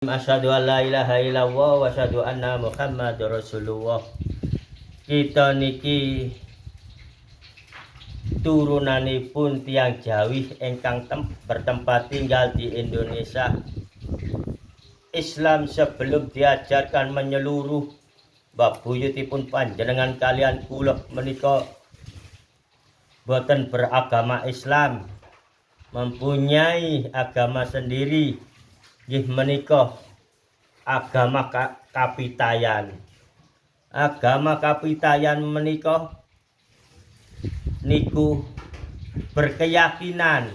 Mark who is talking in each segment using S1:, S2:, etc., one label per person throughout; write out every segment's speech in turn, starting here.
S1: Asyhadu an la ilaha illallah wa asyhadu anna Muhammadar Rasulullah. Kita niki turunanipun tiang Jawi ingkang bertempat tinggal di Indonesia. Islam sebelum diajarkan menyeluruh babuyutipun panjenengan kalian kula menika boten beragama Islam, mempunyai agama sendiri. Nggih menika agama kapitayan. Agama kapitayan menika niku berkeyakinan,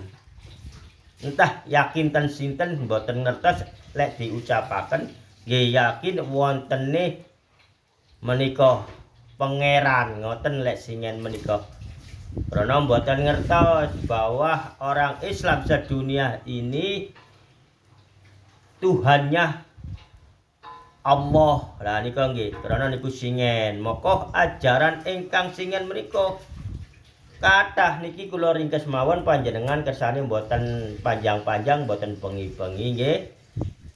S1: entah yakin ten sinten mboten ngertos lek diucapaken nggih yakin wontene menika pangeran ngoten lek singen menika. Karena mboten ngertos bahwa orang Islam sedunia ini Tuhannya Allah. Lah nika nggih, karena niku singen. Moko ajaran ingkang singen menika kathah niki kula ringkes mawon panjenengan kersane mboten panjang-panjang, mboten bengi-bengi nggih.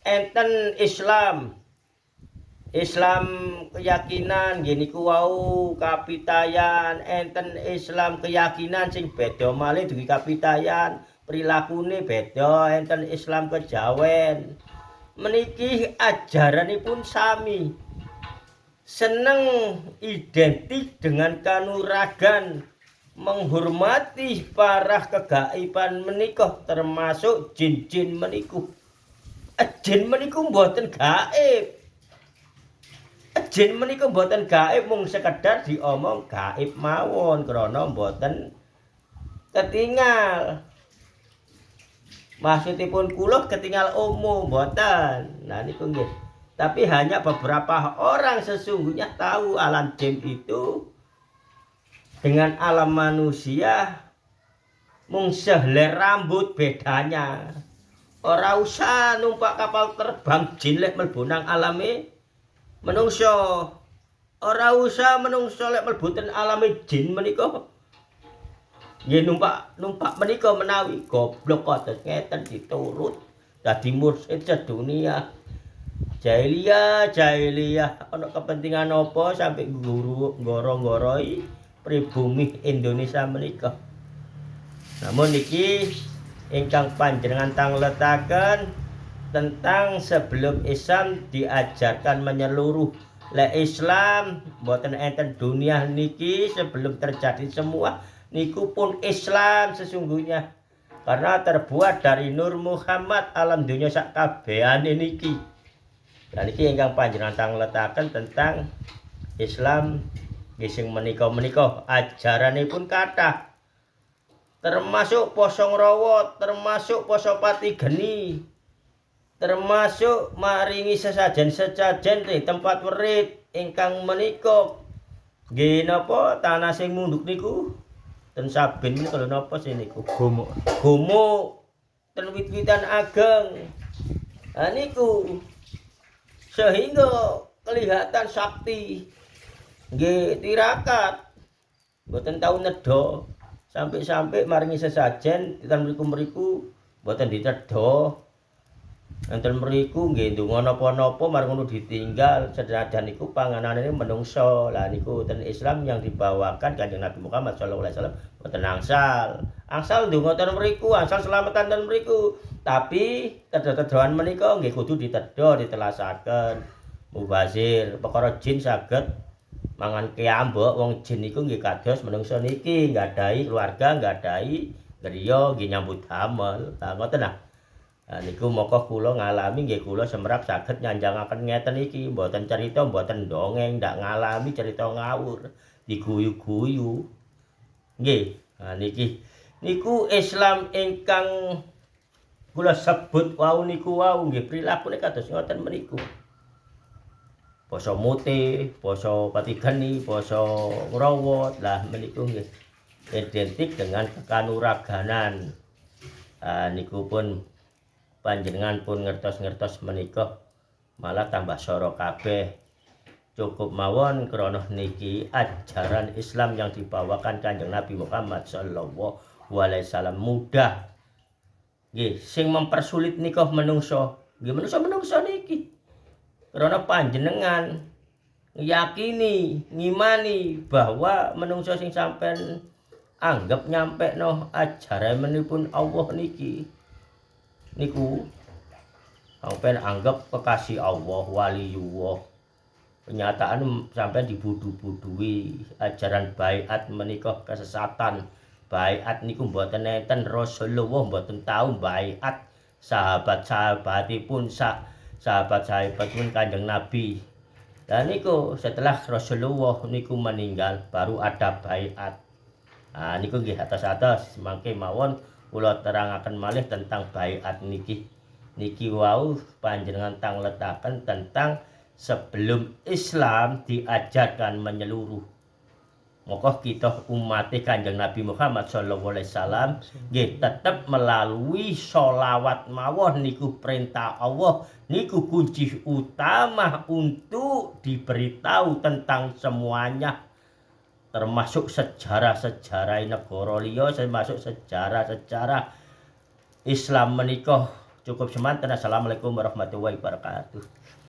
S1: Enten Islam keyakinan nggih niku wau kapitayan, enten Islam keyakinan sing beda malih dugi kapitayan, prilakune beda, enten Islam kejawen. Meniki ajaranipun sami, seneng identik dengan kanuragan, menghormati para kegaiban menika termasuk jin-jin meniku. Jin meniku mboten gaib. Jin meniku mboten gaib, mung sekedar diomong gaib mawon krana mboten ketinggal. Maksudipun kula ketinggal umum mboten. Nah niku nggih. Tapi hanya beberapa orang sesungguhnya tahu alam jin itu dengan alam manusia mung sehelai rambut bedanya. Ora usah numpak kapal terbang jin lek mlebu nang alame menungso. Ora usah menungso lek mlebu ten alame jin menika. Nggih numpak menika menawi goblok kados ngeten diturut dadi mursyid sedunia. Jahiliyah ana kepentingan apa sampai guru ngoro-ngoroi pribumi Indonesia menika. Namun niki ingkang panjenengan tangletaken tentang sebelum Islam diajarkan menyeluruh. Lek Islam mboten enten dunia niki sebelum terjadi semua niku pun Islam sesungguhnya, karena terbuat dari Nur Muhammad alam dunia sak kabehane niki. Lah niki ingkang panjenengan tangletaken tentang Islam sing menika ajaranipun kathah, termasuk poso ngrawat, termasuk poso pati geni, termasuk maringi sesajen-sesajen di tempat werit ingkang menika nggih napa tanah sing mundhuk niku ten saben ini kalau napa sih niku gumuk ten wit-witan ageng. Nah niku sehingga kelihatan sakti nggih tirakat mboten tau nedha sampai maringi sesajen ten mriku mboten ditedha. Enten mriku nggih ndonga napa-napa marang ngono ditinggal sedadan niku panganane menungso. Lah niku ten Islam yang dibawakan Kanjeng Nabi Muhammad sallallahu alaihi wasallam boten angsal ndonga ten mriku, angsal selamatan ten mriku. Tapi tedha-tedhaan menika nggih kudu ditedha ditelasaken. Mubazir perkara jin saged mangan keambek, wong jin niku nggih kados menungso niki nggadahi keluarga, nggadahi griya nggih nyambut damel. Lah ngoten nah. Nah niku moko kula ngalami nggih kula semrap saged nyanjangaken ngeten iki, mboten cerita, mboten dongeng, ndak ngalami cerita ngawur, diguyu-guyu. Nggih. Nah niku Islam ingkang kula sebut wau niku wau nggih prilakune kados ngoten meniku. Poso mute, poso pati geni, poso ngrawat, lah meniku nggih identik dengan kekanuraganan. Niku pun panjenengan pun ngertos-ngertos menika malah tambah soro kabeh. Cukup mawon krana niki ajaran Islam yang dibawakan Kanjeng Nabi Muhammad sallallahu alaihi wasallam mudah. Nggih, sing mempersulit nikah menungso nggih menungsa niki. Karena panjenengan yakini, ngimani bahwa menungsa sing sampean anggap nyampekno ajaranipun Allah niki niku sampean anggap kekasih Allah, waliyullah. Kenyataan sampean dibudu-budui ajaran baiat menika kesesatan. Baiat niku mboten enten, Rasulullah mboten tau baiat sahabat-sahabatipun sahabat-sahabatipun Kanjeng Nabi. Dan niku setelah Rasulullah niku meninggal baru ada baiat. Nah niku nggih atos-atos mangke mawon kula terangaken malih tentang baiat niki. Niki wau panjenengan tangletaken tentang sebelum Islam diajarkan menyeluruh. Maka kita umat Kanjeng Nabi Muhammad sallallahu alaihi wasallam nggih tetep melalui sholawat mawon niku perintah Allah, niku kunci utama untuk diberitahu tentang semuanya, termasuk sejarah-sejarah negara liya, termasuk sejarah-sejarah Islam menika. Cukup semanten. Assalamualaikum warahmatullahi wabarakatuh.